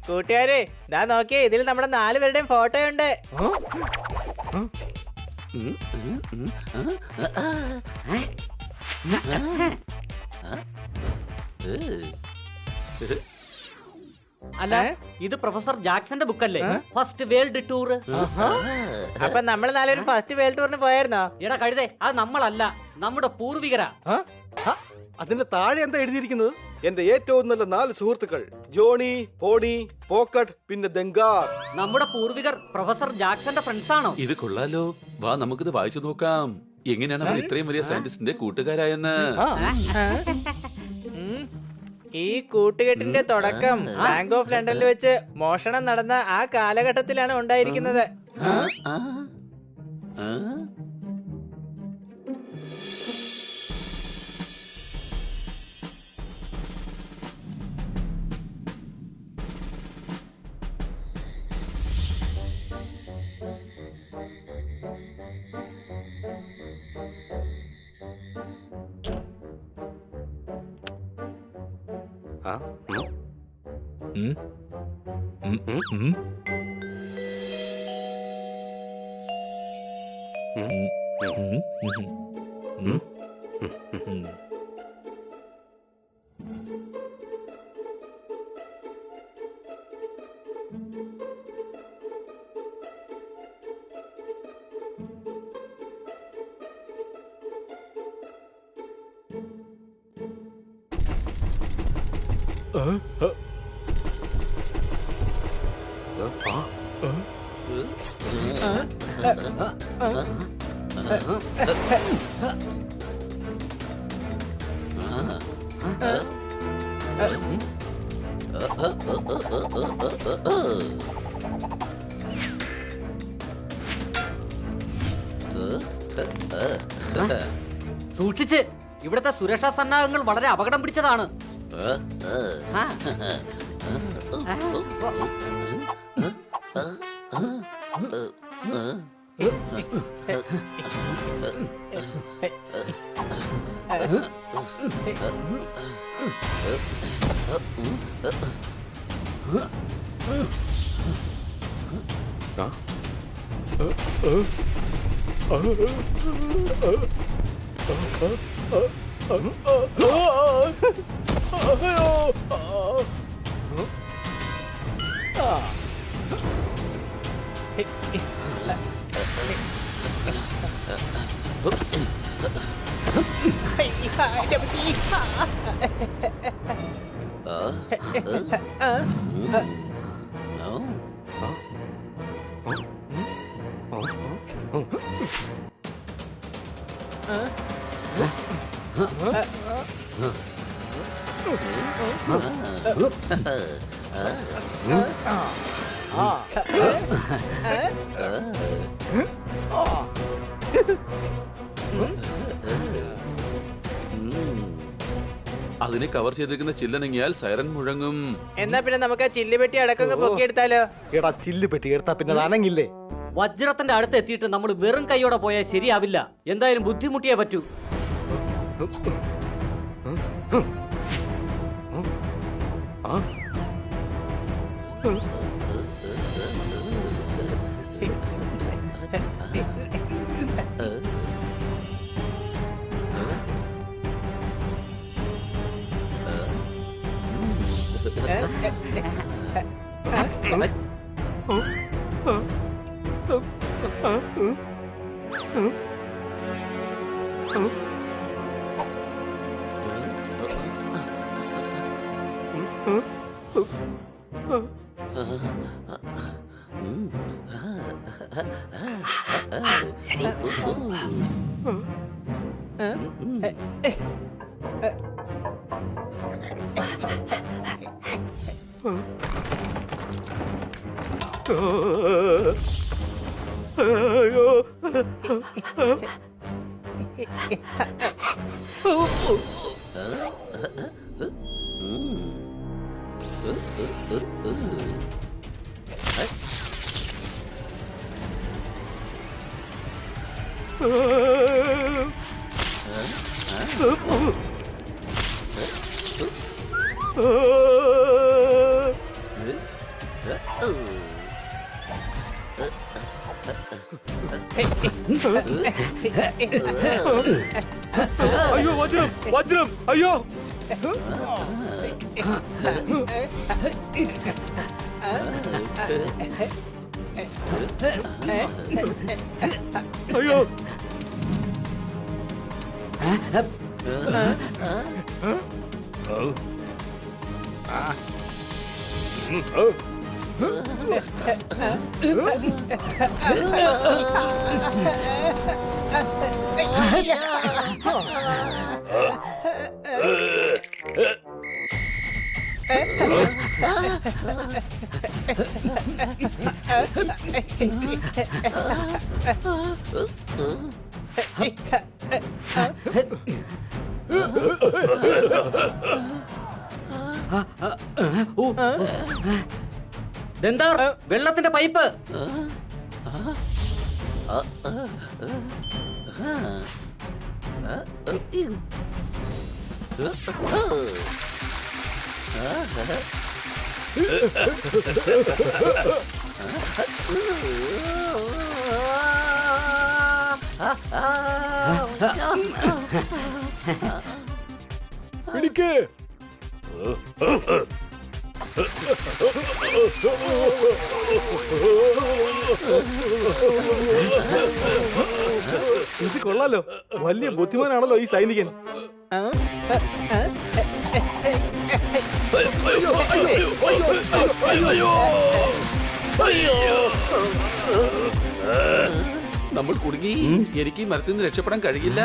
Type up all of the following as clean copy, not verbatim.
കൂട്ടുകാരെ ദാ നോക്കിയേ, ഇതിൽ നമ്മുടെ 4 പേരുടെയും ഫോട്ടോ ഉണ്ട്. അല്ല, ഇത് പ്രൊഫസർ ജാക്സന്റെ ബുക്കല്ലേ? First world tour. അപ്പൊ നമ്മൾ 4 പേരും ഫസ്റ്റ് വേൾഡ് ടൂറിന് പോയായിരുന്നോ? എടാ കഴുതേ, അത് നമ്മളല്ല, നമ്മുടെ പൂർവികരാ. അതിന്റെ താഴെ എന്താ എഴുതിയിരിക്കുന്നത്? എന്റെ ഏറ്റവും നല്ല 4 സുഹൃത്തുക്കൾ, ജോണി, പോണി, പോക്കറ്റ്, പിന്നെ ദങ്കാർ. നമ്മുടെ പൂർവികർ പ്രൊഫസർ ജാക്സന്റെ ഫ്രണ്ട്സ് ആണോ? ഇത് കൊള്ളാലോ, വാ നമുക്കിത് വായിച്ചു നോക്കാം. എങ്ങനെയാണ് അവർ ഇത്രയും വലിയ സയന്റിസ്റ്റിന്റെ കൂട്ടുകാരായെന്ന്. ഈ കൂട്ടുകെട്ടിന്റെ തുടക്കം ബാങ്ക് ഓഫ് ലണ്ടനിൽ വെച്ച് മോഷണം നടന്ന ആ കാലഘട്ടത്തിലാണ് ഉണ്ടായിരിക്കുന്നത്. സൂക്ഷിച്ച്, ഇവിടുത്തെ സുരക്ഷാ സന്നാഹങ്ങൾ വളരെ അപകടം പിടിച്ചതാണ്. അതിനെ കവർ ചെയ്തിരിക്കുന്ന ചില്ലനങ്ങിയാൽ സൈറൻ മുഴങ്ങും. എന്നാ പിന്നെ നമുക്ക് ആ ചില്ലുപെട്ടി അടക്കം പൊക്കിയെടുത്താലോ? എടാ, ചില്ലുപെട്ടി എടുത്താ പിന്നെ അനങ്ങില്ലേ? വജ്രത്തിന്റെ അടുത്ത് എത്തിയിട്ട് നമ്മൾ വെറും കൈയോടെ പോയാൽ ശരിയാവില്ല. എന്തായാലും ബുദ്ധിമുട്ടിയേ പറ്റൂ. അയ്യോ. അയ്യോ വജ്രം വജ്രം അയ്യോ. അയ്യോ. ദന്താർ, വെള്ളത്തിന്റെ പൈപ്പ്. പിടിക്ക്. ഇത് കൊള്ളാലോ. വലിയ ബുദ്ധിമാനാണല്ലോ ഈ സൈനികൻ. നമ്മൾ കുടുങ്ങി. എനിക്ക് ഈ മരത്തിൽ നിന്ന് രക്ഷപ്പെടാൻ കഴിയില്ല.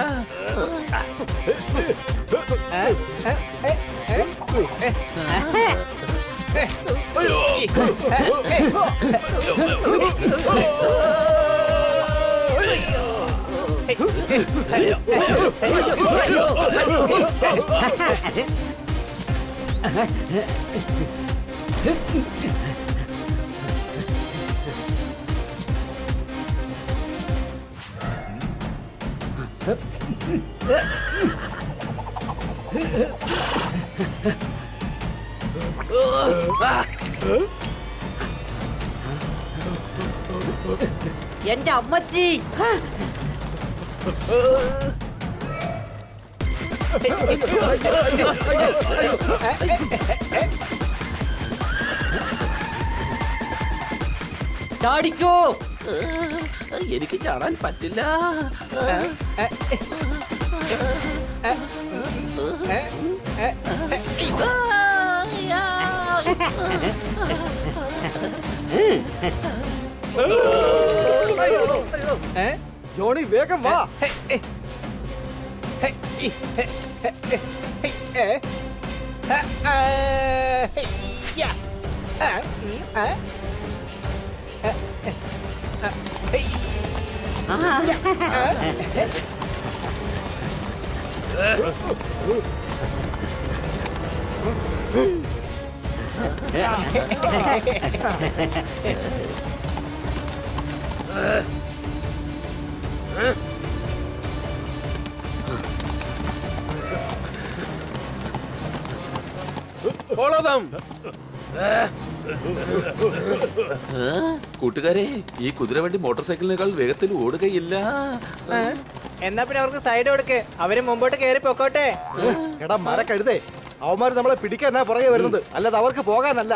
എന്റെ അമ്മച്ചി. ചാടിക്കോ. എനിക്ക് ചാടാൻ പറ്റില്ല. ജോണി വേഗം വാ. കൂട്ടുകാരെ, ഈ കുതിരവണ്ടി മോട്ടോർ സൈക്കിളിനേക്കാൾ വേഗത്തിൽ ഓടുകയില്ല. എന്നാ പിന്നെ അവർക്ക് സൈഡ് കൊടുക്ക്. അവര് മുമ്പോട്ട് കയറി പൊക്കോട്ടെ. എടാ മരക്കഴുതേ, അവന്മാര് നമ്മളെ പിടിക്കാനാ പുറകെ വരുന്നത്, അല്ലാതെ അവർക്ക് പോകാനല്ല.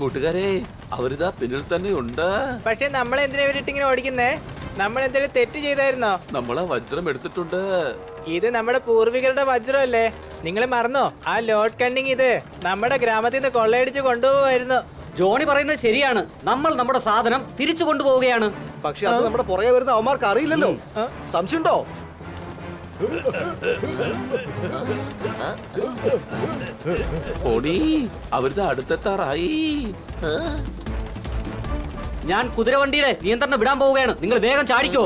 കൂട്ടുകാരെ, അവരിതാ പിന്നിൽ തന്നെ ഉണ്ട്. പക്ഷെ നമ്മൾ എന്തിനാ ഇവരിട്ടിങ്ങനെ ഓടിക്കുന്നേ? നമ്മൾ എന്തെങ്കിലും തെറ്റ് ചെയ്തായിരുന്നോ? നമ്മളാ വജ്രം എടുത്തിട്ടുണ്ട്. ഇത് നമ്മുടെ പൂർവികരുടെ വജ്രമല്ലേ? നിങ്ങൾ മറന്നോ? ആ ലോഡ് കണ്ണിങ് ഇത് നമ്മുടെ ഗ്രാമത്തിൽ നിന്ന് കൊള്ളയടിച്ച് കൊണ്ടുപോകുമായിരുന്നു. ജോണി പറയുന്നത് ശരിയാണ്. നമ്മൾ നമ്മുടെ സാധനം തിരിച്ചു കൊണ്ടുപോവുകയാണ്. പക്ഷെ അത് നമ്മുടെ പുറകെ വരുന്ന അവന്മാർക്ക് അറിയില്ലല്ലോ. സംശയമുണ്ടോ? പോണി, അവരിതാ അടുത്തെത്താറായി. ഞാൻ കുതിരവണ്ടിയുടെ നിയന്ത്രണം വിടാൻ പോവുകയാണ്. നിങ്ങൾ വേഗം ചാടിക്കോ.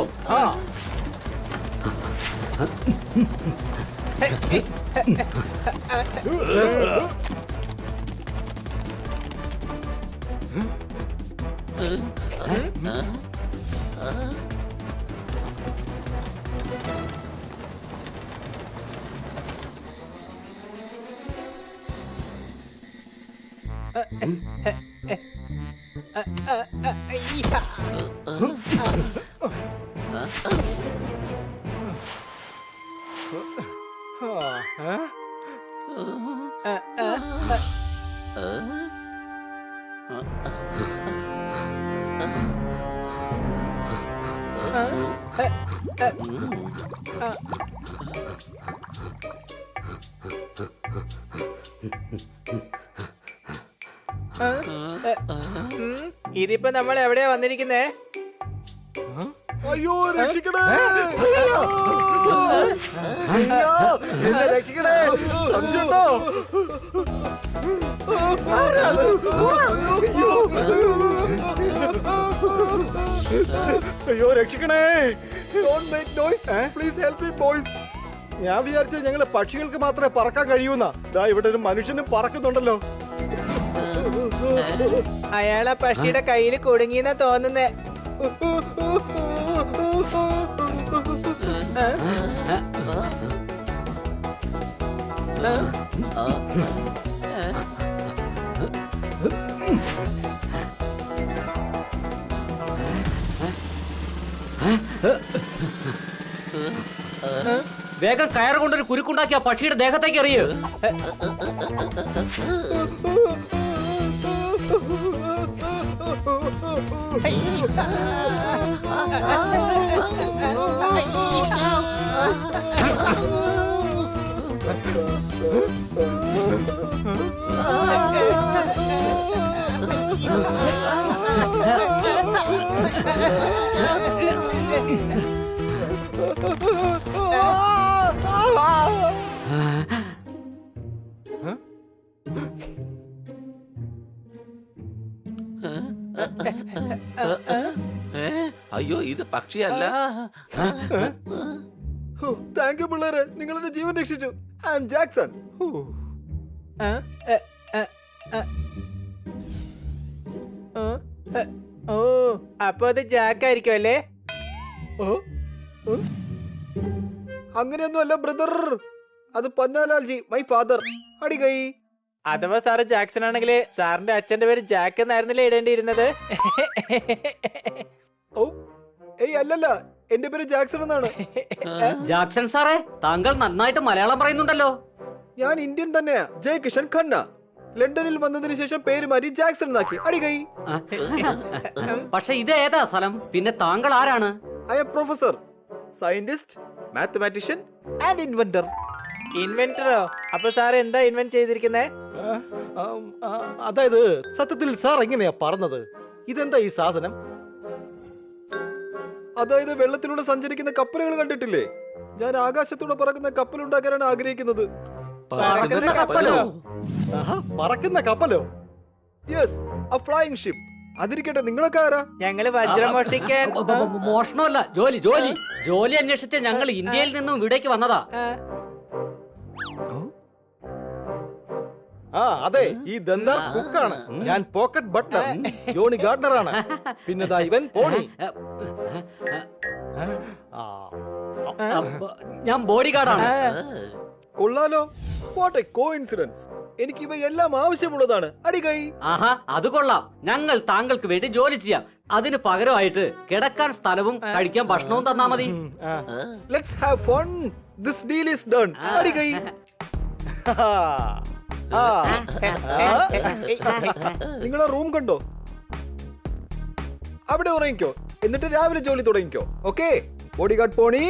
ഇതിപ്പോ നമ്മൾ എവിടെയാ വന്നിരിക്കുന്നേ? അയ്യോ, രക്ഷിക്കണേ! എന്നെ രക്ഷിക്കണേ! സംശയമുണ്ടോ? അയ്യോ, രക്ഷിക്കണേ! Don't make noise. Please help me, boys. ഞാൻ വിചാരിച്ചത് ഞങ്ങള് പക്ഷികൾക്ക് മാത്രമേ പറക്കാൻ കഴിയൂന്നാ. ദാ ഇവിടെ ഒരു മനുഷ്യനും പറക്കുന്നുണ്ടല്ലോ. അയാളെ പക്ഷിയുടെ കയ്യിൽ കുടുങ്ങിയെന്നാ തോന്നുന്നേ. വേഗം കയറ് കൊണ്ടൊരു കുരുക്കുണ്ടാക്കി ആ പക്ഷിയുടെ ദേഹത്തേക്ക് എറിയൂ. അയ്യോ, ഇത് പക്ഷിയല്ല. താങ്ക് യു പിള്ളേരെ, നിങ്ങൾ എന്റെ ജീവൻ രക്ഷിച്ചു. I am Jackson. ഓ, അപ്പൊ അത് ജാക്കായിരിക്കും അല്ലേ? അങ്ങനെയൊന്നും അല്ല ബ്രദർ, അത് പന്നാലാൽജി, മൈ ഫാദർ. അടികൈ. അഥവാ സാറ് ജാക്സൺ ആണെങ്കിൽ സാറിന്റെ അച്ഛന്റെ പേര് ജാക്ക് എന്നായിരുന്നില്ലേ ഇടേണ്ടിയിരുന്നത്? ഓ, ഏയ് അല്ലല്ല, എന്റെ പേര് ജാക്സൺ എന്നാണ്. ജാക്സൺ സാറേ, താങ്കൾ നന്നായിട്ട് മലയാളം പറയുന്നുണ്ടല്ലോ. ഞാൻ ഇന്ത്യൻ തന്നെയാ, ജയ് കിഷൻ ഖന്ന. ലണ്ടനിൽ വന്നതിന് ശേഷം പേര് മാറ്റി ജാക്സൺ എന്നാക്കി. അടികൈ. പക്ഷെ ഇത് ഏതാ സ്ഥലം? പിന്നെ താങ്കൾ ആരാണ്? I am professor, scientist, mathematician and inventor. ഇൻവെന്ററോ? അപ്പൊ സാർ എന്താ ഇൻവെന്റ് ചെയ്തിരിക്കുന്നേ? അതായത് സത്യത്തിൽ സാർ എങ്ങനെയാ പറഞ്ഞത്? ഇതെന്താ ഈ സാധനം? അതായത് വെള്ളത്തിലൂടെ സഞ്ചരിക്കുന്ന കപ്പലുകൾ കണ്ടിട്ടില്ലേ? ഞാൻ ആകാശത്തൂടെ പറക്കുന്ന കപ്പൽ ഉണ്ടാക്കാനാണ് ആഗ്രഹിക്കുന്നത്. പറക്കുന്ന കപ്പലോ? പറക്കുന്ന കപ്പലോ? Yes, a flying ship. അതിരിക്കട്ടെ, നിങ്ങളൊക്കെ ആരാ? ഞങ്ങള് വജ്രം മോഷ്ടിക്കാൻ. മോഷണമല്ല, ജോലി ജോലി ജോലി അന്വേഷിച്ച് ഞങ്ങൾ ഇന്ത്യയിൽ നിന്നും ഇവിടേക്ക് വന്നതാ. അതെ, ഈ ദന്താർ കുക്കാണ്. ഞാൻ പോക്കറ്റ് ബട്ട്ലർ, ജോണി ഗാർഡനർ ആണ്. പിന്നെ ദാ ഇവൻ പോണി. ഞാൻ ബോഡി ഗാർഡാണ്. കൊള്ളാലോ, വാട്ട് എ കോഇൻസിഡൻസ്. എനിക്ക് ഇവയെല്ലാം ആവശ്യമുള്ളതാണ്. അടികൈ. ആഹാ, അത് കൊള്ളാം. ഞങ്ങൾ താങ്കൾക്ക് വേണ്ടി ജോലി ചെയ്യാം. അതിന് പകരമായിട്ട് കിടക്കാൻ സ്ഥലവും കഴിക്കാൻ ഭക്ഷണവും തന്നാ മതി. Let's have fun. This deal is done. അടികൈ. നിങ്ങളെ റൂം കണ്ടോ? അവിടെ ഉറങ്ങിക്കോ, എന്നിട്ട് രാവിലെ ജോലി തുടങ്ങിക്കോ. ഓക്കെ ബോഡി ഗാർഡ് പോണി,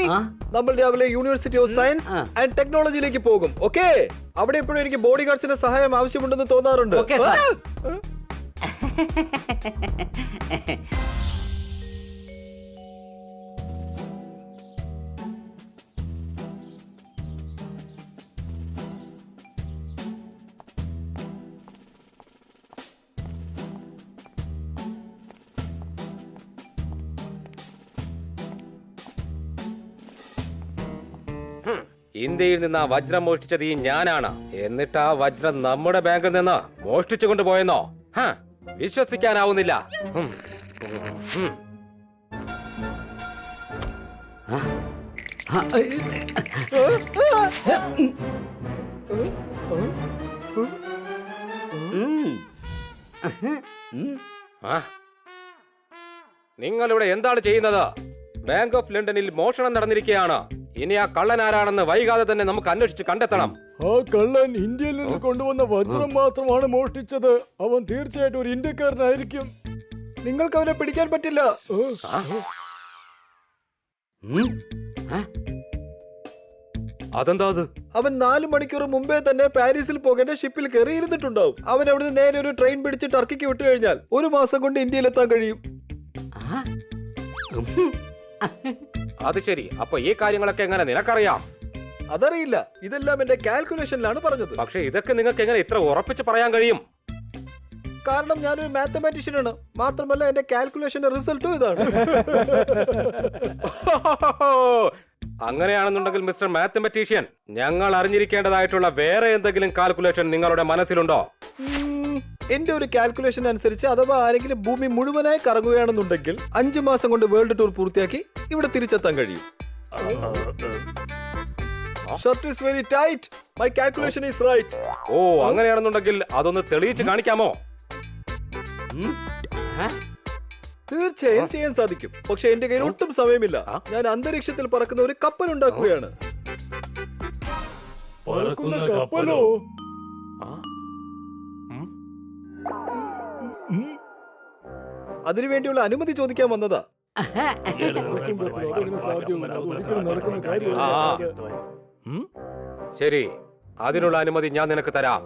നമ്മൾ രാവിലെ യൂണിവേഴ്സിറ്റി ഓഫ് സയൻസ് ആൻഡ് ടെക്നോളജിയിലേക്ക് പോകും. ഓക്കെ അവിടെ എപ്പോഴും എനിക്ക് ബോഡി ഗാർഡ്സിന്റെ സഹായം ആവശ്യമുണ്ടെന്ന് തോന്നാറുണ്ട്. ഇന്ത്യയിൽ നിന്ന് ആ വജ്രം മോഷ്ടിച്ചത് ഈ ഞാനാണ്. എന്നിട്ട് ആ വജ്രം നമ്മുടെ ബാങ്കിൽ നിന്ന് മോഷ്ടിച്ചു കൊണ്ടുപോയെന്നോ? വിശ്വസിക്കാനാവുന്നില്ല. നിങ്ങളിവിടെ എന്താണ് ചെയ്യുന്നത്? ബാങ്ക് ഓഫ് ലണ്ടനിൽ മോഷണം നടന്നിരിക്കുകയാണ്. ഇനി ആ കള്ളൻ ആരാണെന്ന് വൈകാതെ തന്നെ നമുക്ക് അന്വേഷിച്ച് കണ്ടെത്തണം. ആ കള്ളൻ ഇന്ത്യയിൽ നിന്ന് കൊണ്ടുവന്ന വജ്രം മാത്രമാണ് മോഷ്ടിച്ചത്. അവൻ തീർച്ചയായിട്ടും ഒരു ഇന്ത്യക്കാരനായിരിക്കും. നിങ്ങൾക്ക് അവനെ പിടിക്കാൻ പറ്റില്ല. അതെന്താ അത്? അവൻ 4 മണിക്കൂർ മുമ്പേ തന്നെ പാരീസിൽ പോകേണ്ട ഷിപ്പിൽ കയറിയിരുന്നിട്ടുണ്ടാവും. അവൻ അവിടുന്ന് നേരെ ഒരു ട്രെയിൻ പിടിച്ച് ടർക്കിക്ക് വിട്ടു കഴിഞ്ഞാൽ 1 മാസം കൊണ്ട് ഇന്ത്യയിലെത്താൻ കഴിയും. അത് ശരി. അപ്പൊ ഈ കാര്യങ്ങളൊക്കെ എങ്ങനെ നിനക്കറിയാം? അതറിയില്ല, ഇതെല്ലാം എന്റെ കാൽക്കുലേഷനിലാണ് പറഞ്ഞത്. പക്ഷെ ഇതൊക്കെ നിങ്ങൾക്ക് എങ്ങനെ ഇത്ര ഉറപ്പിച്ച് പറയാൻ കഴിയും? കാരണം ഞാനൊരു മാത്തമാറ്റീഷ്യനാണ്. മാത്രമല്ല എന്റെ കാൽക്കുലേഷന്റെ റിസൾട്ടും ഇതാണ്. അങ്ങനെയാണെന്നുണ്ടെങ്കിൽ മിസ്റ്റർ മാത്തമാറ്റീഷ്യൻ, ഞങ്ങൾ അറിഞ്ഞിരിക്കേണ്ടതായിട്ടുള്ള വേറെ എന്തെങ്കിലും കാൽക്കുലേഷൻ നിങ്ങളുടെ മനസ്സിലുണ്ടോ? എന്റെ ഒരു കാൽക്കുലേഷൻ അനുസരിച്ച് അഥവാ ആരെങ്കിലും ഭൂമി മുഴുവനായി കറങ്ങുകയാണെന്നുണ്ടെങ്കിൽ 5 മാസം കൊണ്ട് വേൾഡ് ടൂർ പൂർത്തിയാക്കി ഇവിടെ തിരിച്ചെത്താൻ കഴിയും. Shirt is very tight. My calculation is right. ഓ, അങ്ങനെയാണെന്നുണ്ടെങ്കിൽ അതൊന്ന് തെളിയിച്ച് കാണിക്കാമോ? തീർച്ചയായും ചെയ്യാൻ സാധിക്കും. പക്ഷെ എന്റെ കയ്യിൽ ഒട്ടും സമയമില്ല. ഞാൻ അന്തരീക്ഷത്തിൽ പറക്കുന്ന ഒരു കപ്പൽ ഉണ്ടാക്കുകയാണ്. കപ്പലോ? അതിനുവേണ്ടിയുള്ള അനുമതി ചോദിക്കാൻ വന്നതാ. ശരി, അതിനുള്ള അനുമതി ഞാൻ നിനക്ക് തരാം.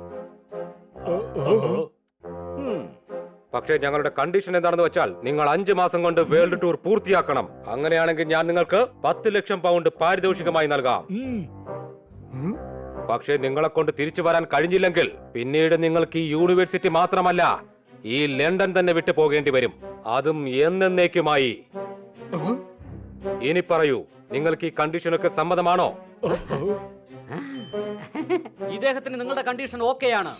പക്ഷേ ഞങ്ങളുടെ കണ്ടീഷൻ എന്താണെന്ന് വെച്ചാൽ നിങ്ങൾ 5 മാസം കൊണ്ട് വേൾഡ് ടൂർ പൂർത്തിയാക്കണം. അങ്ങനെയാണെങ്കിൽ ഞാൻ നിങ്ങൾക്ക് 10 ലക്ഷം പൗണ്ട് പാരിതോഷികമായി നൽകാം. പക്ഷേ നിങ്ങളെ കൊണ്ട് തിരിച്ചു വരാൻ കഴിഞ്ഞില്ലെങ്കിൽ പിന്നീട് നിങ്ങൾക്ക് ഈ യൂണിവേഴ്സിറ്റി മാത്രമല്ല ഈ ലണ്ടൻ തന്നെ വിട്ടു പോകേണ്ടി വരും. അതും എന്നേക്കുമായി. ഇനി പറയൂ, നിങ്ങൾക്ക് ഈ കണ്ടീഷനൊക്കെ സമ്മതമാണോ? ഇദ്ദേഹത്തിന് നിങ്ങളുടെ കണ്ടീഷൻ ഓക്കെയാണ്.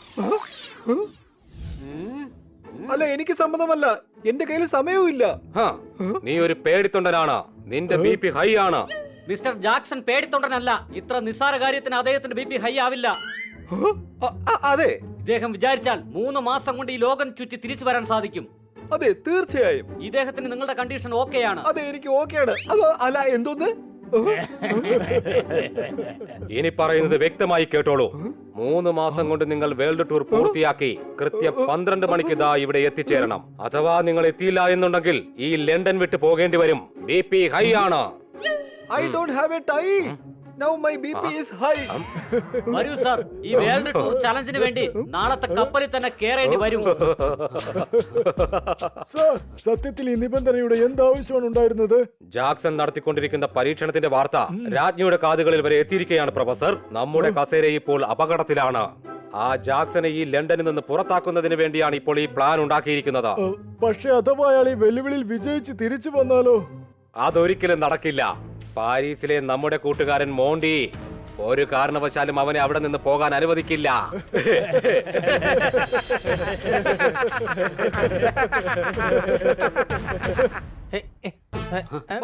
അല്ല, എനിക്ക് സമ്മതമല്ല. എന്റെ കയ്യിൽ സമയവും ഇല്ല. നീ ഒരു പേടിത്തൊണ്ടനാണ്. നിന്റെ BP ഹൈ ആണ്. മിസ്റ്റർ ജാക്സൺ പേടിത്തൊണ്ടനല്ല. ഇത്ര നിസ്സാര കാര്യത്തിന് അദ്ദേഹത്തിന്റെ BP ഹൈ ആവില്ല. അതെ, ഇദ്ദേഹം വിചാരിച്ചാൽ 3 മാസം കൊണ്ട് ഈ ലോകം ചുറ്റി തിരിച്ചു വരാൻ സാധിക്കും. അതെ, തീർച്ചയായും. ഇദ്ദേഹത്തിന് നിങ്ങളുടെ കണ്ടീഷൻ ഓക്കെയാണ്. അതെ, എനിക്ക് ഓക്കെയാണ്. അല്ല, എന്തോന്ന്? ഇനി പറയുന്നത് വ്യക്തമായി കേട്ടോളൂ. 3 മാസം കൊണ്ട് നിങ്ങൾ വേൾഡ് ടൂർ പൂർത്തിയാക്കി കൃത്യം 12 മണിക്ക് ഇതാ ഇവിടെ എത്തിച്ചേരണം. അഥവാ നിങ്ങൾ എത്തിയില്ല എന്നുണ്ടെങ്കിൽ ഈ ലണ്ടൻ വിട്ട് പോകേണ്ടി വരും. BP ഹൈ ആണ്. I don't have a tie. Now my BP is high. വരൂ സാർ, ഈ വേൾഡ് ടൂർ ചലഞ്ചിന് വേണ്ടി നാളത്തെ കപ്പലിൽ തന്നെ കേറേണ്ടി വരും. സാർ, സത്യത്തിൽ ഈ നിബന്ധനയുടെ എന്താവശ്യമാണ് ഉണ്ടായിരുന്നത്? ജാക്സൺ നടത്തിക്കൊണ്ടിരിക്കുന്ന പരീക്ഷണത്തിന്റെ വാർത്ത രാജ്ഞിയുടെ കാതുകളിൽ വരെ എത്തിയിരിക്കുകയാണ് പ്രൊഫസർ. നമ്മുടെ കസേര ഇപ്പോൾ അപകടത്തിലാണ്. ആ ജാക്സനെ ഈ ലണ്ടനിൽ നിന്ന് പുറത്താക്കുന്നതിന് വേണ്ടിയാണ് ഇപ്പോൾ ഈ പ്ലാൻ ഉണ്ടാക്കിയിരിക്കുന്നത്. പക്ഷെ അഥവാ അയാൾ ഈ വെല്ലുവിളിയിൽ വിജയിച്ച് തിരിച്ചു വന്നാലോ? അതൊരിക്കലും നടക്കില്ല. പാരീസിലെ നമ്മുടെ കൂട്ടുകാരൻ മോണ്ടി ഒരു കാരണവശാലും അവനെ അവിടെ നിന്ന് പോകാൻ അനുവദിക്കില്ല.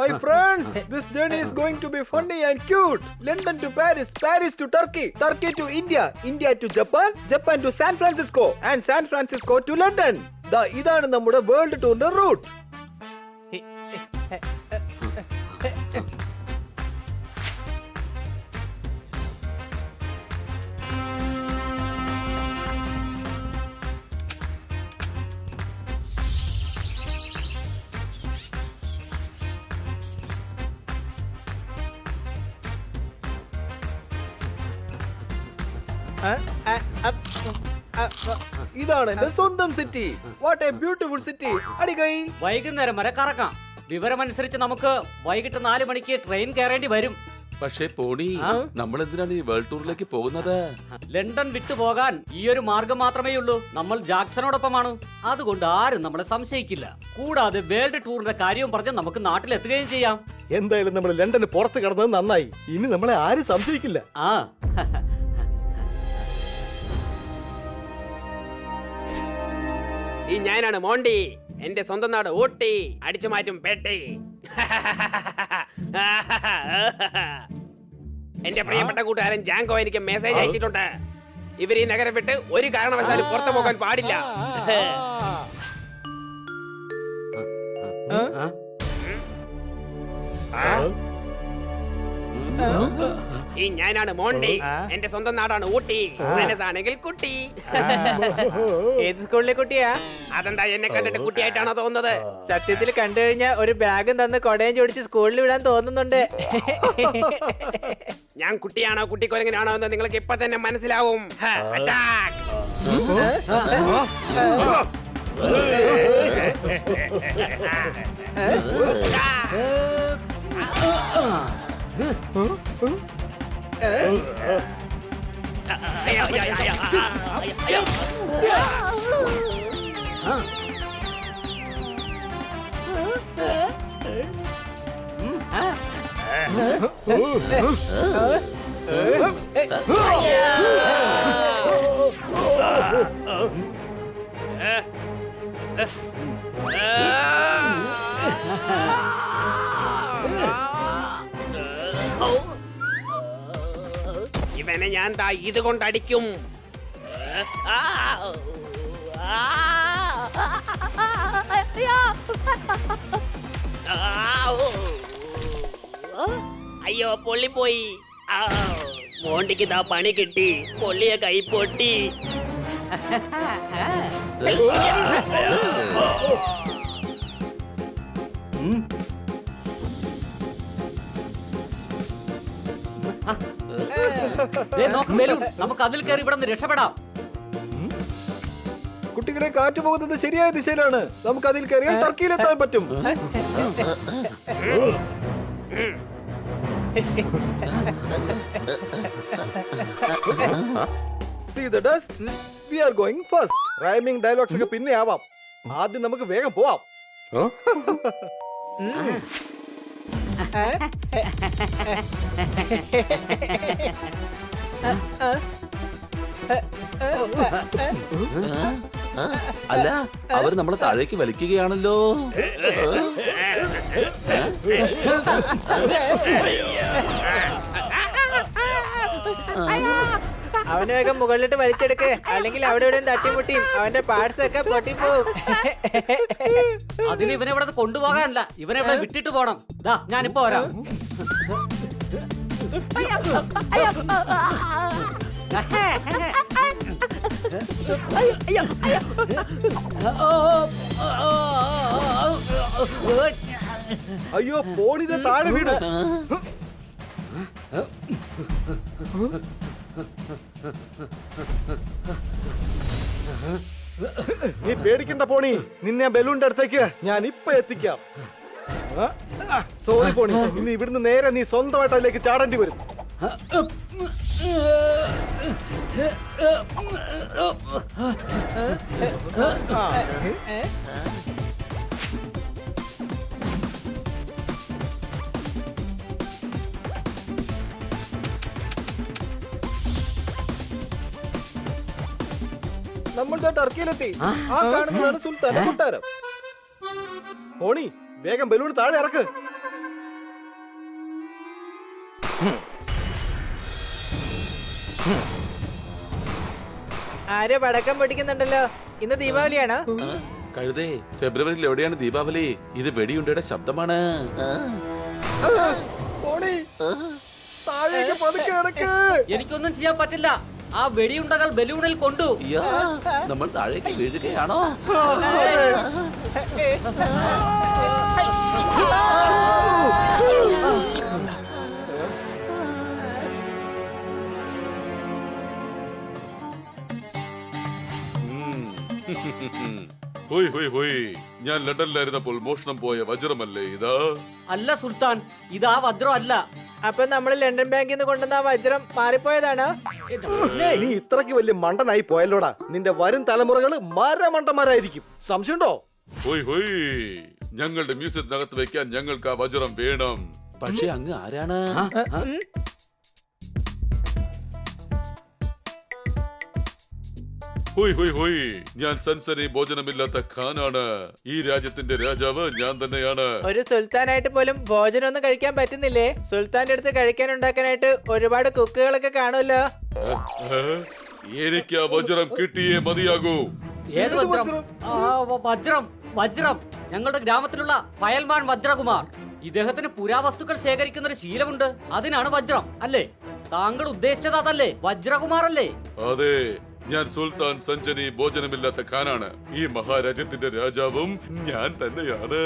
My friends, this journey is going to be funny and cute. London to Paris, Paris to Turkey, Turkey to India, India to Japan, Japan to San Francisco, and San Francisco to London. ഇതാണ് നമ്മുടെ world ടൂറിന്റെ root. ഇതാണ് എന്റെ സ്വന്തം city. What a beautiful city. അടികൈ. വൈകുന്നേരം വരെ കറക്കാം. വിവരമനുസരിച്ച് നമുക്ക് വൈകിട്ട് 4 മണിക്ക് ട്രെയിൻ കയറേണ്ടി വരും. പക്ഷേ പോണി, നമ്മൾ എന്തിനാണ് ഈ വേൾഡ് ടൂറിലേക്ക് പോകുന്നത്? ലണ്ടൻ വിട്ടുപോകാൻ ഈ ഒരു മാർഗം മാത്രമേ ഉള്ളൂ. നമ്മൾ ജാക്സണോടൊപ്പമാണ്. അതുകൊണ്ട് ആരും നമ്മളെ സംശയിക്കില്ല. കൂടാതെ വേൾഡ് ടൂറിന്റെ കാര്യവും പറഞ്ഞ് നമുക്ക് നാട്ടിലെത്തുകയും ചെയ്യാം. എന്തായാലും നമ്മൾ ലണ്ടന് പുറത്ത് കടന്നത് നന്നായി. ഇനി നമ്മളെ ആരും സംശയിക്കില്ല. ആ ഈ ഞാനാണ് മോണ്ടി. എന്റെ സ്വന്തം നാട് ഊട്ടി. അടിച്ചു മാറ്റും പേട്ടി. എന്റെ പ്രിയപ്പെട്ട കൂട്ടുകാരൻ ജാങ്കോ എനിക്ക് മെസ്സേജ് അയച്ചിട്ടുണ്ട്. ഇവർ ഈ നഗരം വിട്ട് ഒരു കാരണവശാലും പുറത്തു പോകാൻ പാടില്ല. ഈ ഞാനാണ് മോണ്ടി. എന്റെ സ്വന്തം നാടാണ് ഊട്ടി. മനസ്സാണെങ്കിൽ കുട്ടി. ഏത് സ്കൂളിലെ കുട്ടിയാ? അതെന്താ എന്നെ കണ്ടിട്ട് കുട്ടിയായിട്ടാണോ തോന്നുന്നത്? സത്യത്തിൽ കണ്ടു കഴിഞ്ഞാൽ ഒരു ബാഗും തന്ന് കൊടയും ചോടിച്ച് സ്കൂളിൽ വിടാൻ തോന്നുന്നുണ്ട്. ഞാൻ കുട്ടിയാണോ കുട്ടിക്കൊരങ്ങനാണോ എന്ന് നിങ്ങൾക്ക് ഇപ്പൊ തന്നെ മനസ്സിലാവും. അറ്റാക്ക്! ഇവനെ ഞാൻ ദാ ഇത് കൊണ്ടടിക്കും. അയ്യോ പൊള്ളിപ്പോയി. മോണ്ടിക്ക് ദാ പണി കിട്ടി. പൊള്ളിയ കൈ പൊട്ടി. നോക്ക് ബലൂൺ, നമുക്ക് അതിൽ കയറി ഇവിടെ നിന്ന് രക്ഷപ്പെടാം. കുട്ടികളെ, കാറ്റ് പോകുന്നത് ശരിയായ ദിശയിലാണ്. നമുക്ക് അതിൽ കയറിയാൽ ടർക്കിയിലെത്താൻ പറ്റും. See the dust? We are going first. Rhyming dialogues ഒക്കെ പിന്നെ ആവാം. ആദ്യം നമുക്ക് വേഗം പോവാം. അല്ല, അവർ നമ്മളെ താഴേക്ക് വലിക്കുകയാണല്ലോ. അവനെ വേഗം മുകളിലിട്ട് വലിച്ചെടുക്ക്, അല്ലെങ്കിൽ അവിടെ ഇവിടെ തട്ടിമുട്ടിയും അവന്റെ പാർട്സ് ഒക്കെ പൊട്ടിപ്പോവും. അതിന് ഇവനെ ഇവിടെ കൊണ്ടുപോകാനല്ല, ഇവനെ ഇവിടെ വിട്ടിട്ട് പോണം. ദാ ഞാനിപ്പോ വരാം. അയ്യോ, പോണിത് താഴെ വീണു. നീ പേടിക്കണ്ട പോണി, നിന്നെ ബലൂണിന്റെ അടുത്തേക്ക് ഞാൻ ഇപ്പൊ എത്തിക്കാം. സോറി പോണി, ഇനി ഇവിടുന്ന് നേരെ നീ സ്വന്തമായിട്ട് അതിലേക്ക് ചാടേണ്ടി വരും. നമ്മൾ ടർക്കിയിലെത്തി. ആ കാണുന്നതാണ് സുൽത്താന്റെ കൊട്ടാരം. പോണി, വേഗം ബലൂൺ താഴെ ഇറക്ക്. ആരോ പടക്കം പൊട്ടിക്കുന്നുണ്ടല്ലോ. ഇന്ന് ദീപാവലിയാണോ? കഴുതേ, ഫെബ്രുവരിയിൽ എവിടെയാണ് ദീപാവലി? ഇത് വെടിയുണ്ടയുടെ ശബ്ദമാണ്. പോണി, താഴേക്ക് പതുക്കെ ഇറക്ക്. എനിക്കൊന്നും ചെയ്യാൻ പറ്റില്ല. ആ വെടിയുണ്ടകൾ ബലൂണിൽ കൊണ്ടു. അയ്യോ, നമ്മൾ താഴേക്ക് വീഴുകയാണോ? ഹോയ് ഹോയ് ഹോയ്, ഞാൻ ലണ്ടനിലായിരുന്നപ്പോൾ മോഷണം പോയ വജ്രമല്ലേ ഇതാ? അല്ല സുൽത്താൻ, ഇതാ വജ്രം അല്ല. അപ്പൊ നമ്മൾ ലണ്ടൻ ബാങ്കിൽ നിന്ന് കൊണ്ടുവന്ന ആ വജ്രം മാറിപ്പോയതാണ്. നീ ഇത്രക്ക് വലിയ മണ്ടനായി പോയല്ലോടാ. നിന്റെ വരും തലമുറകള് മരമണ്ടന്മാരായിരിക്കും. സംശയമുണ്ടോ? ഹോയ് ഹോയ്, ഞങ്ങളുടെ മ്യൂസിയത്തിനകത്ത് വെക്കാൻ ഞങ്ങൾക്ക് ആ വജ്രം വേണം. പക്ഷെ അങ്ങ് ആരാണ്? ഹോയ് ഹോയ് ഹോയ്, ഞാൻ സൻസനി ഭോജനമില്ലാത്ത ഖാനാണ്. ഈ രാജ്യത്തിന്റെ രാജാവ് ഞാൻ തന്നെയാണ്. ഒരു സുൽത്താനായിട്ട് പോലും ഭോജനം ഒന്നും കഴിക്കാൻ പറ്റുന്നില്ലേ? സുൽത്താന്റെ അടുത്ത് കഴിക്കാൻ ഉണ്ടാക്കാനായിട്ട് ഒരുപാട് കുക്കുകളൊക്കെ കാണുമല്ലോ. എനിക്ക് ആ വജ്രം കിട്ടിയേ മതിയാകൂ. ഏത് വജ്രം? വജ്രം വജ്രം ഞങ്ങളുടെ ഗ്രാമത്തിലുള്ള ഫയൽമാൻ വജ്രകുമാർ. ഇദ്ദേഹത്തിന് പുരാവസ്തുക്കൾ ശേഖരിക്കുന്ന ഒരു ശീലമുണ്ട്. അതിനാണ് വജ്രം അല്ലേ? താങ്കൾ ഉദ്ദേശിച്ചത് അതല്ലേ? വജ്രകുമാർ അല്ലേ? അതെ, ഞാൻ സുൽത്താൻ സഞ്ജനി ഭോജനമില്ലാത്ത ഖാനാണ്. ഈ മഹാരാജ്യത്തിന്റെ രാജാവും ഞാൻ തന്നെയാണ്.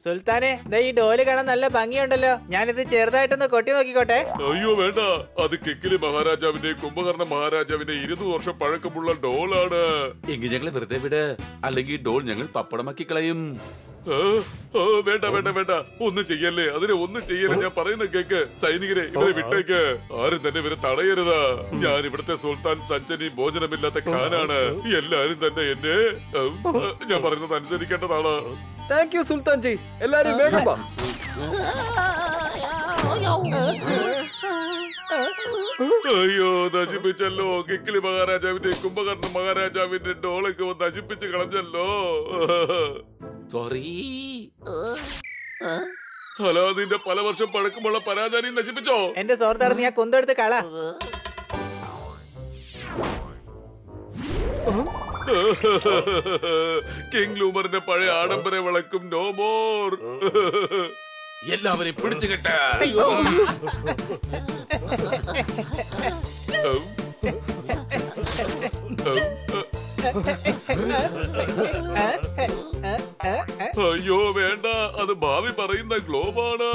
സുൽത്താനെ, ഈ ഡോല് കാണാൻ നല്ല ഭംഗിയുണ്ടല്ലോ. ഞാനിത് ചെറുതായിട്ടൊന്ന് കൊട്ടി നോക്കിക്കോട്ടെ. അയ്യോ വേണ്ട, അത് കിക്കിലി മഹാരാജാവിന്റെ കുംഭകർണ മഹാരാജാവിന്റെ 200 വർഷം പഴക്കമുള്ള ഡോളാണ്. എങ്കിൽ ഞങ്ങളെ വെറുതെ വിട്, അല്ലെങ്കിൽ ഡോൾ ഞങ്ങൾ പപ്പടമാക്കി കളയും. വേണ്ട വേണ്ട വേണ്ട, ഒന്നും ചെയ്യല്ലേ, അതിനെ ഒന്നും ചെയ്യല്ലേ. ഞാൻ പറയുന്ന കേക്ക്. സൈനികരെ, ഇവരെ വിട്ടേക്ക്. ആരും തന്നെ ഇവരെ തടയരുത്. ഞാൻ ഇവിടുത്തെ സുൽത്താൻ സഞ്ജനി ഭോജനമില്ലാത്ത ഖാനാണ്. എല്ലാരും തന്നെ എന്നെ ഞാൻ പറയുന്നത് അനുസരിക്കേണ്ടതാണ്. Thank you Sultan ji. എല്ലാരും വേഗം വാ. അയ്യോ, നശിപ്പിച്ചല്ലോ. കിക്കിലി മഹാരാജാവിന്റെ കുംഭകർണ മഹാരാജാവിന്റെ ഡോളൊക്കെ നശിപ്പിച്ച് കളഞ്ഞല്ലോ. സോറി. ഹലോ, നിന്റെ പല വർഷം പഴക്കമുള്ള പരാജാനി നശിപ്പിച്ചോ? എന്റെ സുഹൃത്താറ്, നീ ആ കുന്തെടുത്ത് കള. കിങ് ലൂമറിന്റെ പഴയ ആഡംബര വിളക്കും നോ മോർ. എല്ലാവരെയും പിടിച്ചു കെട്ട. അയ്യോ വേണ്ട, അത് ഭാവി പറയുന്ന ഗ്ലോബാണ്.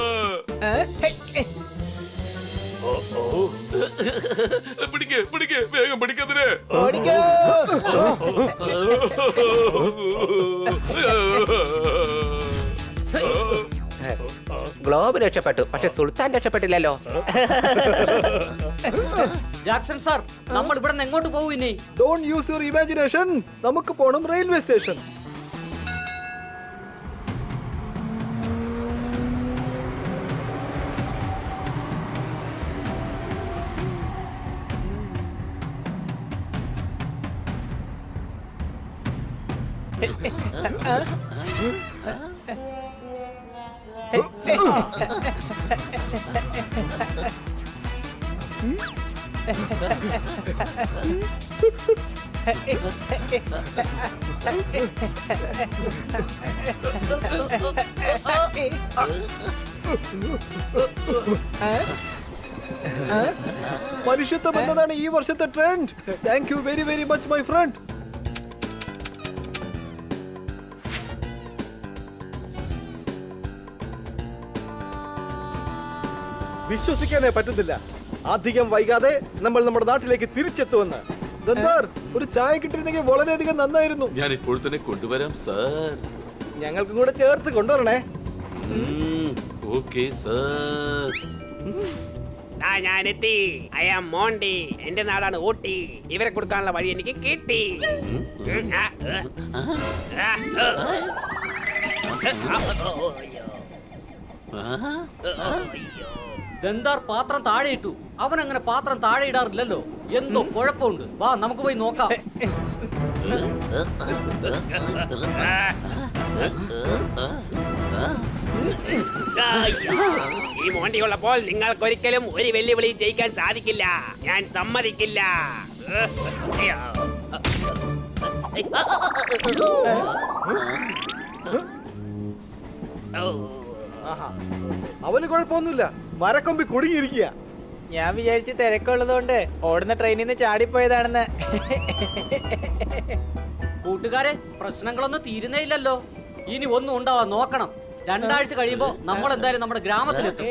പിടിക്കേ പിടിക്കേ, വേഗം പിടിക്കതിനെ. ഗ്ലോബ് രക്ഷപ്പെട്ടു, പക്ഷെ സുൽത്താൻ രക്ഷപ്പെട്ടില്ലല്ലോ. ജാക്സൺ സാർ, നമ്മൾ ഇവിടെ നിന്ന് എങ്ങോട്ട് പോകും ഇനി? Don't use your imagination. നമുക്ക് പോണം റെയിൽവേ സ്റ്റേഷൻ. മനുഷ്യത്വം എന്നതാണ് ഈ വർഷത്തെ trend. Thank you very very much my friend. വിശ്വസിക്കാനേ പറ്റുന്നില്ല. അധികം വൈകാതെ നമ്മൾ നമ്മുടെ നാട്ടിലേക്ക് തിരിച്ചെത്തുമെന്ന്. ദന്താർ, ഒരു ചായ കിട്ടിയിരുന്നെങ്കിൽ വളരെയധികം നന്നായിരുന്നു. ഞാൻ ഇപ്പോൾ തന്നെ കൊണ്ടുവരാം സാർ. ഞങ്ങൾക്കും കൂടെ ചേർത്ത് കൊണ്ടുവരണേ. Okay sir. ഞാനെത്തി. I am Monty. എന്റെ നാടാണ് ഊട്ടി. ഇവരെ കൊടുക്കാനുള്ള വഴി എനിക്ക് കിട്ടി. ദന്താർ പാത്രം താഴെ ഇട്ടു. അവൻ അങ്ങനെ പാത്രം താഴെ ഇടാറില്ലല്ലോ. എന്തോ കുഴപ്പമുണ്ട്. വാ, നമുക്ക് പോയി നോക്കാം. ഈ മോണ്ടി ഉള്ളപ്പോൾ നിങ്ങൾക്കൊരിക്കലും ഒരു വെല്ലുവിളി ജയിക്കാൻ സാധിക്കില്ല. ഞാൻ സമ്മതിക്കില്ല. അവന് കുഴപ്പമൊന്നുമില്ല. മരക്കൊമ്പി കുടുങ്ങിയിരിക്കുക. ഞാൻ വിചാരിച്ച് തിരക്കുള്ളതുകൊണ്ട് ഓടുന്ന ട്രെയിനിൽ നിന്ന് ചാടിപ്പോയതാണെന്ന്. കൂട്ടുകാരെ, പ്രശ്നങ്ങളൊന്നും തീരുന്നേയില്ലല്ലോ. ഇനി ഒന്നും ഉണ്ടാവാൻ നോക്കണം. 2 ആഴ്ച കഴിയുമ്പോ നമ്മൾ എന്തായാലും നമ്മുടെ ഗ്രാമത്തിലെത്തും.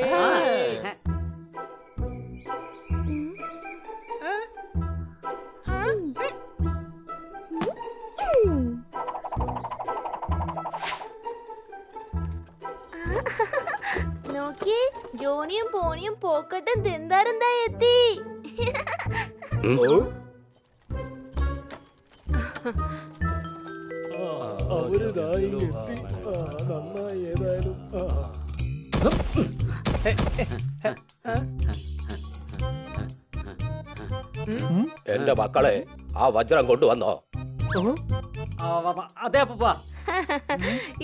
നോക്കി ജോണിയും പോണിയും പോക്കട്ടും തിന്താരെന്താ എത്തി. അവരിതായി എത്തി. നന്നായി ഏതായാലും. എന്റെ മക്കളെ ആ വജ്രം കൊണ്ടുവന്നോ? അതെ അപ്പൂപ്പ.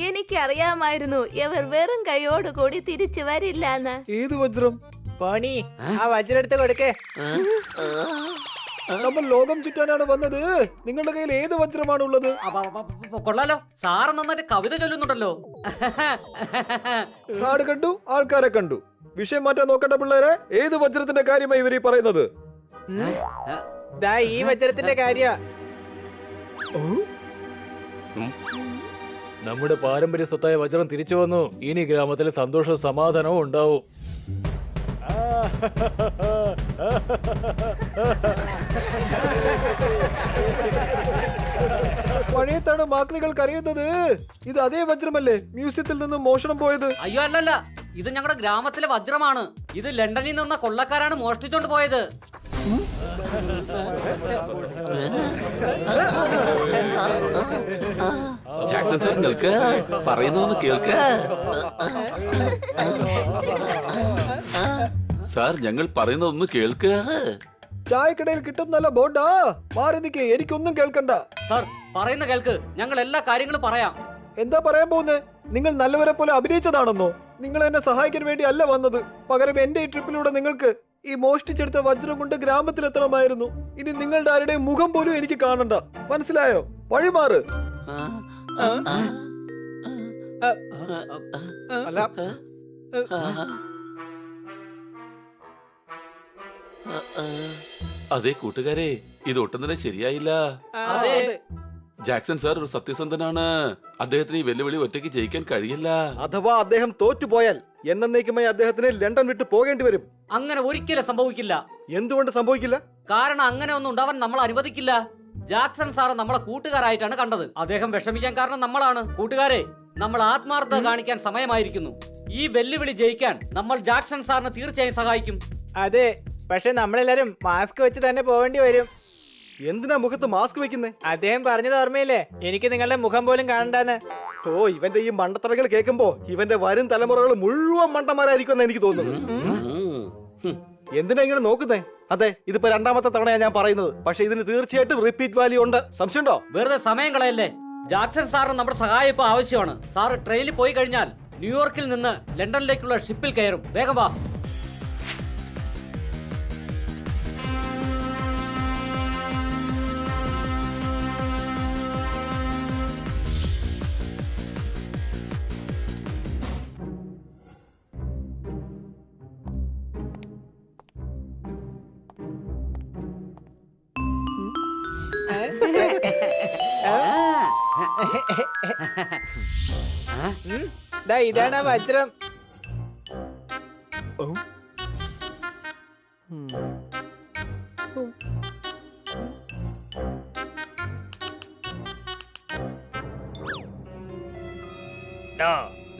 എനിക്കറിയാമായിരുന്നു ഇവർ വെറും കൈയോട് കൂടി തിരിച്ചു വരില്ലാന്ന്. ഏത് വജ്രം? പോണി ആ വജ്രം എടുത്ത് കൊടുക്കേ. നമ്മൾ ലോകം ചുറ്റാനാണ് വന്നത്. നിങ്ങളുടെ കയ്യിൽ ഏത് വജ്രമാണ് ഉള്ളത്? കൊള്ളാലോ, സാറ് നന്നായിട്ട് കവിത ചൊല്ലുന്നുണ്ടല്ലോ. നാട് കണ്ടു, ആൾക്കാരെ കണ്ടു. വിഷയം മാറ്റാൻ നോക്കട്ടെ പിള്ളേരെ. ഏത് വജ്രത്തിന്റെ കാര്യമായി ഇവരീ പറയുന്നത്? ദാ ഈ വജ്രത്തിന്റെ കാര്യ. നമ്മുടെ പാരമ്പര്യ സ്വത്തായ വജ്രം തിരിച്ചു വന്നു. ഇനി ഗ്രാമത്തിൽ സന്തോഷവും സമാധാനവും ഉണ്ടാവും. പഴയത്താണ് മാക്ലികൾ കരയുന്നത്. ഇത് അതേ വജ്രമല്ലേ മ്യൂസിയത്തിൽ നിന്നും മോഷണം പോയത്? അയ്യോ അല്ലല്ല, ഇത് ഞങ്ങളുടെ ഗ്രാമത്തിലെ വജ്രമാണ്. ഇത് ലണ്ടനിൽ നിന്ന കൊള്ളക്കാരാണ് മോഷ്ടിച്ചോണ്ട് പോയത്. ജാക്സൺ സാർ നിൽക്ക്, പറയുന്നൊന്ന് കേൾക്ക്. സാർ ഞങ്ങൾ പറയുന്നതൊന്ന് കേൾക്ക്. ചായക്കടയിൽ കിട്ടും നല്ല ബോർഡാ. മാറി നിൽക്കേ, എനിക്കൊന്നും കേൾക്കണ്ട. സാർ പറയുന്ന കേൾക്ക്, ഞങ്ങൾ എല്ലാ കാര്യങ്ങളും പറയാം. എന്താ പറയാൻ പോകുന്നേ? നിങ്ങൾ നല്ലവരെ പോലെ അഭിനയിച്ചതാണെന്നോ? നിങ്ങൾ എന്നെ സഹായിക്കാൻ വേണ്ടി അല്ല വന്നത്. പകരം എന്റെ ഈ ട്രിപ്പിലൂടെ നിങ്ങൾക്ക് ഈ മോഷ്ടിച്ചെടുത്ത വജ്രം കൊണ്ട് ഗ്രാമത്തിലെത്തണമായിരുന്നു. ഇനി നിങ്ങളുടെ ആരുടെയും മുഖം പോലും എനിക്ക് കാണണ്ട. മനസ്സിലായോ? വഴിമാറ്. അല്ല അതെ കൂട്ടുകാരെ, ഇത് ഒട്ടും തന്നെ ശരിയായില്ല. ജാക്സൺ സാർ ഒരു സത്യസന്ധനാണ്. അദ്ദേഹത്തിന് ഈ വെല്ലുവിളി ഒറ്റയ്ക്ക് ജയിക്കാൻ കഴിയില്ല. അഥവാ അദ്ദേഹം തോറ്റുപോയാൽ എന്നേക്കുമായി അദ്ദേഹത്തിന് ലണ്ടൻ വിട്ട് പോകേണ്ടി വരും. അങ്ങനെ ഒരിക്കലും സംഭവിക്കില്ല. എന്തുകൊണ്ട് സംഭവിക്കില്ല? കാരണം അങ്ങനെ ഒന്നും ഉണ്ടാവാൻ നമ്മൾ അനുവദിക്കില്ല. ജാക്സൺ സാറ് നമ്മളെ കൂട്ടുകാരായിട്ടാണ് കണ്ടത്. അദ്ദേഹം വിഷമിക്കാൻ കാരണം നമ്മളാണ്. കൂട്ടുകാരെ, നമ്മൾ ആത്മാർത്ഥത കാണിക്കാൻ സമയമായിരിക്കുന്നു. ഈ വെല്ലുവിളി ജയിക്കാൻ നമ്മൾ ജാക്സൺ സാറിനെ തീർച്ചയായും സഹായിക്കും. അതെ, പക്ഷെ നമ്മളെല്ലാരും മാസ്ക് വെച്ച് തന്നെ പോവേണ്ടി വരും. എന്തിനാ മുഖത്ത് മാസ്ക് വെക്കുന്നേ? അദ്ദേഹം പറഞ്ഞത് ഓർമ്മയില്ലേ, എനിക്ക് നിങ്ങളുടെ മുഖം പോലും കാണണ്ടെന്ന്. ഓ, ഇവന്റെ ഈ മണ്ടത്തരങ്ങൾ കേൾക്കുമ്പോ ഇവന്റെ വരും തലമുറകൾ മുഴുവൻ മണ്ടന്മാരായിരിക്കും എനിക്ക് തോന്നുന്നു. എന്തിനാ ഇങ്ങനെ നോക്കുന്നേ? അതെ, ഇതിപ്പോ രണ്ടാമത്തെ തവണയാണ് ഞാൻ പറയുന്നത്. പക്ഷെ ഇതിന് തീർച്ചയായിട്ടും റിപ്പീറ്റ് വാല്യൂ ഉണ്ട്. സംശയമുണ്ടോ? വെറുതെ സമയം കളയല്ലേ. ജാക്സൺ സാറിന് നമ്മുടെ സഹായം ഇപ്പൊ ആവശ്യമാണ്. സാറ് ട്രെയിനിൽ പോയി കഴിഞ്ഞാൽ ന്യൂയോർക്കിൽ നിന്ന് ലണ്ടനിലേക്കുള്ള ഷിപ്പിൽ കയറും. വേഗം വാ. ദാ ഇതാണ് ആ വജ്രം.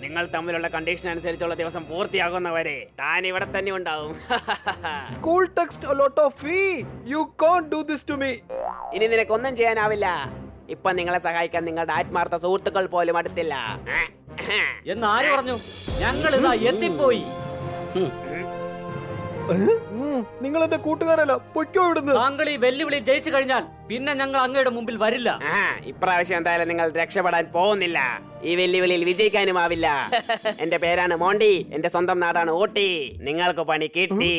നിങ്ങൾ തമ്മിലുള്ള കണ്ടീഷൻ അനുസരിച്ചുള്ള ദിവസം പൂർത്തിയാകുന്നവരെ താൻ ഇവിടെ തന്നെ ഉണ്ടാവും. School text a lot of fee. You can't do this to me. ഇനി നിനക്കൊന്നും ചെയ്യാനാവില്ല. ഇപ്പൊ നിങ്ങളെ സഹായിക്കാൻ നിങ്ങളുടെ ആത്മാർത്ഥ സുഹൃത്തുക്കൾ പോലും അടുത്തില്ല. എന്നാര് പറഞ്ഞു? ഞങ്ങൾ ഇതാ എത്തിപ്പോയി. നിങ്ങൾ എന്റെ കൂട്ടുകാരല്ല, പൊയ്ക്കോ ഇവിടുന്ന്. താങ്കൾ ഈ വെല്ലുവിളി ജയിച്ചു കഴിഞ്ഞാൽ പിന്നെ ഞങ്ങൾ അങ്ങയുടെ മുമ്പിൽ വരില്ല. ഇപ്രാവശ്യം എന്തായാലും നിങ്ങൾ രക്ഷപ്പെടാൻ പോകുന്നില്ല. ഈ വെല്ലുവിളിയിൽ വിജയിക്കാനും ആവില്ല. എന്റെ പേരാണ് മോണ്ടി. എന്റെ സ്വന്തം നാടാണ് ഊട്ടി. നിങ്ങൾക്ക് പണി കിട്ടി.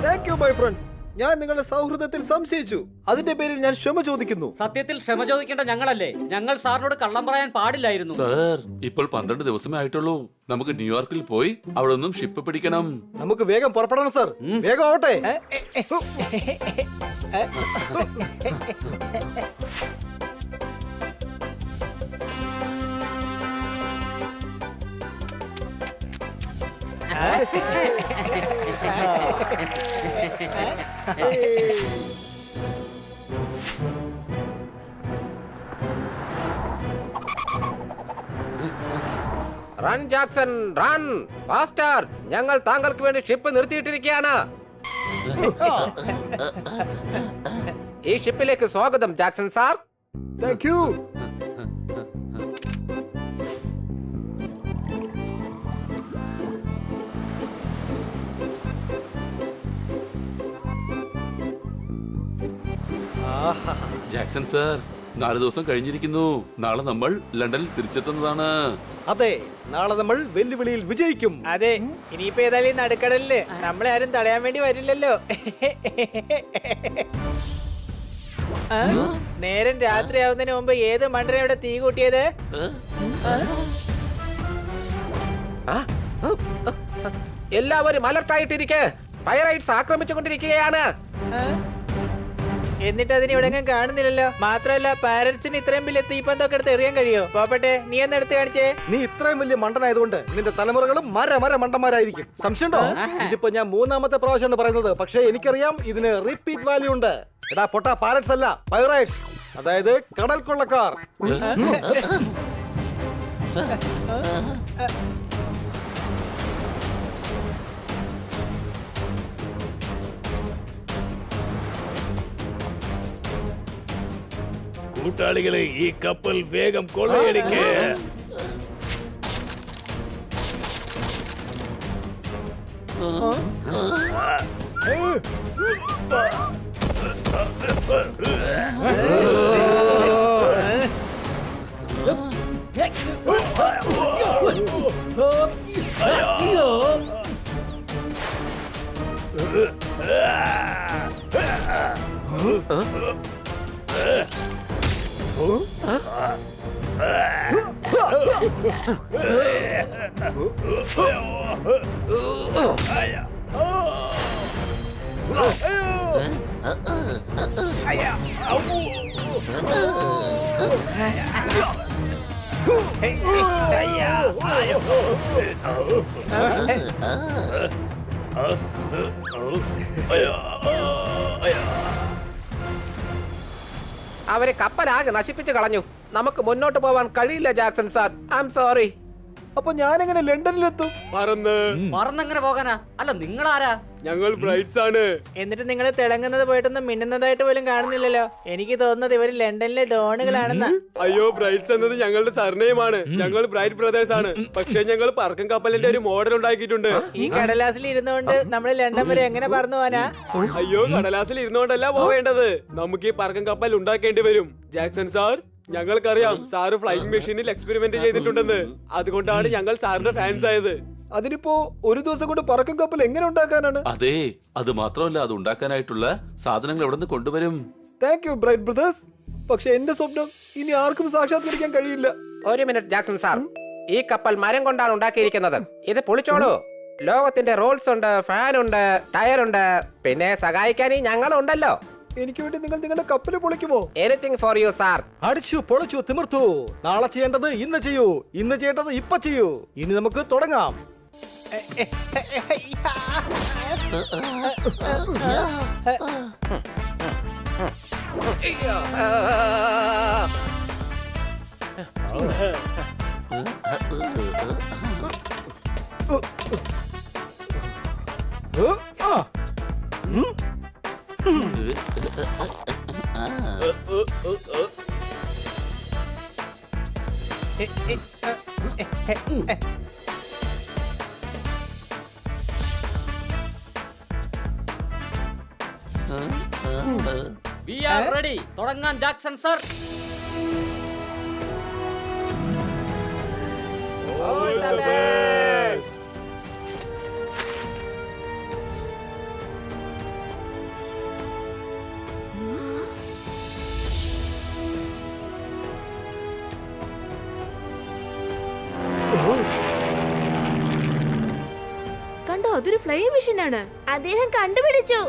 Thank you my friends. ഞാൻ നിങ്ങളുടെ സൗഹൃദത്തിൽ സംശയിച്ചു. അതിന്റെ പേരിൽ ഞാൻ ക്ഷമ ചോദിക്കുന്നു. സത്യത്തിൽ ക്ഷമ ചോദിക്കേണ്ട ഞങ്ങളല്ലേ? ഞങ്ങൾ സാറിനോട് കള്ളം പറയാൻ പാടില്ലായിരുന്നു. സാർ, ഇപ്പോൾ 12 ദിവസമേ ആയിട്ടുള്ളൂ. നമുക്ക് ന്യൂയോർക്കിൽ പോയി അവിടെ നിന്നും ഷിപ്പ് പിടിക്കണം. നമുക്ക് വേഗം പുറപ്പെടണം സർ. വേഗം ആവട്ടെ. Run Jackson run faster. ഞങ്ങൾ താങ്കൾക്ക് വേണ്ടി ഷിപ്പ് നിർത്തിയിട്ടിരിക്കുകയാണ്. ഈ ഷിപ്പിലേക്ക് സ്വാഗതം Jackson sir. Thank you. Jackson sir, 4 ദിവസം കഴിഞ്ഞിരിക്കുന്നു. നാളെ നമ്മൾ ലണ്ടനിൽ തിരിച്ചെത്തുന്നതാണ്. അതെ, നാളെ നമ്മൾ വെല്ലുവിളിയിൽ വിജയിക്കും. അതെ, ഇനിയിപ്പോ ഏതായാലും നടുക്കടലില് നമ്മളെ ആരും തടയാൻ വേണ്ടി വരില്ലല്ലോ. നേരം രാത്രിയാവുന്നതിന് മുമ്പ് ഏത് മണ്ടന ഇവിടെ തീ കൂട്ടിയത്? എല്ലാവരും അലർട്ടായിട്ടിരിക്കെ. സ്പൈറൈറ്റ്സ് ആക്രമിച്ചുകൊണ്ടിരിക്കുകയാണ്. എന്നിട്ട് അതിന് ഇവിടെ കാണുന്നില്ലല്ലോ. മാത്രമല്ല പാരറ്റ്സിന് ഇത്രയും വലിയ തീപ്പന്തൊക്കെ എടുത്ത് എറിയാൻ കഴിയോ? പോപ്പട്ടെ, നീ എന്ന് എടുത്ത് കാണിച്ചേ. നീ ഇത്രയും വലിയ മണ്ടനായതുകൊണ്ട് നിന്റെ തലമുറകളും മണ്ടന്മാരായിരിക്കും. സംശയമുണ്ടോ? ഇതിപ്പോ ഞാൻ 3ാമത്തെ പ്രാവശ്യമാണ് പറയുന്നത്. പക്ഷേ എനിക്കറിയാം ഇതിന് റിപ്പീറ്റ് വാല്യൂ ഉണ്ട്. എടാ പൊട്ട, പാരറ്റ്സ് അല്ല പൈറൈറ്റ്സ്, അതായത് കടൽ കൊള്ളക്കാർ. കൂട്ടാളികളെ, ഈ കപ്പൽ വേഗം കൊള്ളയടിക്കേ. അവരെ കപ്പലാകെ നശിപ്പിച്ചു കളഞ്ഞു. നമുക്ക് മുന്നോട്ട് പോവാൻ കഴിയില്ല Jackson sir. I am sorry. അപ്പൊ ഞാനെങ്ങനെ ലണ്ടനിലെത്തും? പറന്നെങ്ങനെ പോകാനാ? അല്ല, നിങ്ങളാരാ? ഞങ്ങൾ ബ്രൈറ്റ്സ് ആണ്. എന്നിട്ട് നിങ്ങൾ തിളങ്ങുന്നത് പോയിട്ടൊന്നും മിന്നുന്നതായിട്ട് പോലും കാണുന്നില്ലല്ലോ. എനിക്ക് തോന്നുന്നത് ഇവര് ലണ്ടനിലെ ഡോണുകളാണെന്നാ. അയ്യോ, ബ്രൈറ്റ്സ് എന്നത് ഞങ്ങളുടെ സർനെയിമാണ്. ഞങ്ങൾ ബ്രൈറ്റ് ബ്രദേഴ്സ് ആണ്. പക്ഷെ ഞങ്ങൾ പറക്കം കപ്പലിന്റെ ഒരു മോഡൽ ഉണ്ടാക്കിയിട്ടുണ്ട്. ഈ കടലാസിൽ ഇരുന്നുകൊണ്ട് നമ്മൾ ലണ്ടൻ വരെ എങ്ങനെ പറന്നു പോവാനാ? അയ്യോ, കടലാസിൽ ഇരുന്നുകൊണ്ടല്ല പോവേണ്ടത്. നമുക്ക് ഈ പറക്കം കപ്പൽ ഉണ്ടാക്കേണ്ടി വരും. ജാക്സൺ സാർ, ഞങ്ങൾക്കറിയാം സാറ് ഫ്ലൈയിങ് മെഷീനിൽ എക്സ്പെരിമെന്റ് ചെയ്തിട്ടുണ്ടെന്ന്. അതുകൊണ്ടാണ് ഞങ്ങൾ സാറിന്റെ ഫാൻസ് ആയത്. അതിനിപ്പോ ഒരു ദിവസം കൊണ്ട് പറക്കം കപ്പൽ എങ്ങനെ ഉണ്ടാക്കാനാണ്? അതെ, അത് മാത്രമല്ല, അത് ഉണ്ടാക്കാനായിട്ടുള്ള സാധനങ്ങൾ എവിടെ നിന്ന് കൊണ്ടുവരും? Thank you bright brothers. പക്ഷെ എന്റെ സ്വപ്നം ഇനി ആർക്കും സാക്ഷാത്കരിക്കാൻ കഴിയില്ല. ഒരു മിനിറ്റ് ജാക്സൺ സാർ. ഈ കപ്പൽ മരം കൊണ്ടാണ് ഉണ്ടാക്കിയിരിക്കുന്നത്. ഇത് പൊളിച്ചോളൂ. ലോകത്തിന്റെ റോൾസ് ഉണ്ട്, ഫാൻ ഉണ്ട്, ടയർ ഉണ്ട്, പിന്നെ സഹായിക്കാൻ ഞങ്ങളുണ്ടല്ലോ. എനിക്ക് വേണ്ടി നിങ്ങൾ നിങ്ങളുടെ കപ്പല് പൊളിക്കുമോ? Anything for you sir. അടിച്ചു പൊളിച്ചു തിമിർത്തു. നാളെ ചെയ്യേണ്ടത് ഇന്ന് ചെയ്യൂ, ഇന്ന് ചെയ്യേണ്ടത് ഇപ്പൊ ചെയ്യൂ. ഇനി നമുക്ക് തുടങ്ങാം. We are ready. തുടങ്ങാൻ ജാക്സൺ സർ. കണ്ടോ, അതൊരു ഫ്ലൈയിങ് മെഷീൻ ആണ്. അദ്ദേഹം കണ്ടുപിടിച്ചു.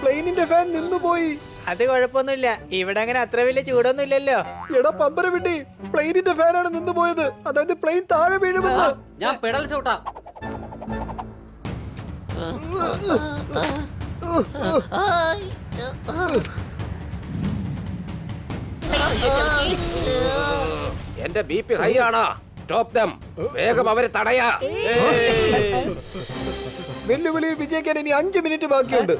പ്ലെയിനിന്റെ ഫാൻ നിന്നുപോയി. അത് കുഴപ്പമൊന്നുമില്ല, ഇവിടെ അങ്ങനെ അത്ര വലിയ ചൂടൊന്നും ഇല്ലല്ലോ. എടാ പമ്പര വിട്ടി, പ്ലെയിനിന്റെ ഫാനാണ് നിന്നുപോയത്. അതായത് പ്ലെയിൻ താഴെ വീഴുമെന്ന്. ഞാൻ പെഡൽ ചവിട്ടാം. എന്റെ BP ഹൈ ആണ്. സ്റ്റോപ്പ് ദം. വേഗം അവരെ തടയാ. വെല്ലുവിളിയിൽ വിജയിക്കാൻ ഇനി 5 മിനിറ്റ് ബാക്കിയുണ്ട്.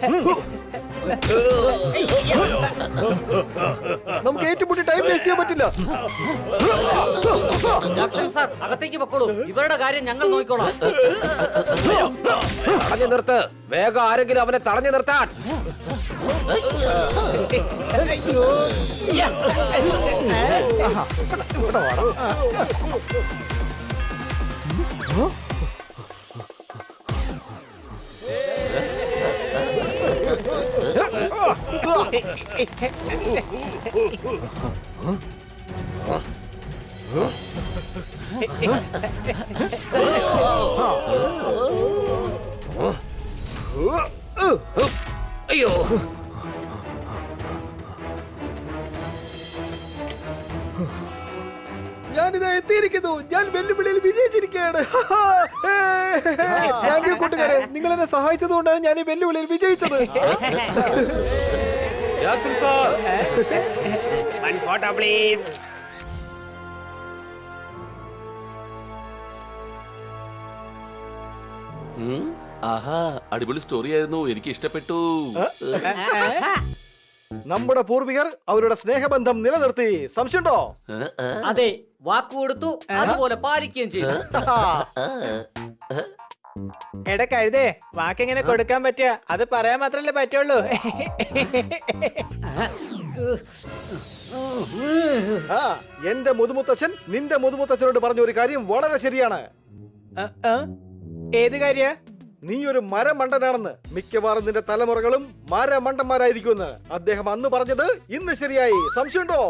നമുക്ക് ഏറ്റുമുട്ടി ടൈം വേസ്റ്റ് ചെയ്യാൻ പറ്റില്ല. ജാക്സൺ സർ, അകത്തേക്ക് പൊക്കോളൂ. ഇവരുടെ കാര്യം ഞങ്ങൾ നോക്കിക്കോളാം. തടഞ്ഞു നിർത്ത്. വേഗം ആരെങ്കിലും അവനെ തടഞ്ഞു നിർത്താൻ. അയ്യോ, ഞാനിതാ എത്തിയിരിക്കുന്നു. ഞാൻ വെല്ലുവിളിയിൽ വിജയിച്ചിരിക്കുകയാണ്. താങ്ക് യു കൂട്ടുകാരെ, നിങ്ങൾ എന്നെ സഹായിച്ചത് കൊണ്ടാണ് ഞാൻ ഈ വെല്ലുവിളിയിൽ വിജയിച്ചത്. Jackson sir, One photo, please. ആഹാ, അടിപൊളി സ്റ്റോറി ആയിരുന്നു, എനിക്ക് ഇഷ്ടപ്പെട്ടു. നമ്മുടെ പൂർവികർ അവരുടെ സ്നേഹബന്ധം നിലനിർത്തി. സംശയമുണ്ടോ? അതെ, വാക്ക് കൊടുത്തു, അതുപോലെ പാലിക്കുകയും ചെയ്തു. എടാ കഴുതേ, വാക്കെങ്ങനെ കൊടുക്കാൻ പറ്റുക? അത് പറയാൻ മാത്രല്ലേ പറ്റുള്ളൂ. എന്റെ മുതുമുത്തച്ഛൻ നിന്റെ മുതുമുത്തച്ഛനോട് പറഞ്ഞ ഒരു കാര്യം വളരെ ശരിയാണ്. ഏത് കാര്യ? നീ ഒരു മരമണ്ടനാണെന്ന്. മിക്കവാറും നിന്റെ തലമുറകളും മരമണ്ടന്മാരായിരിക്കുമെന്ന് അദ്ദേഹം അന്ന് പറഞ്ഞത് ഇന്ന് ശരിയായി. സംശയമുണ്ടോ?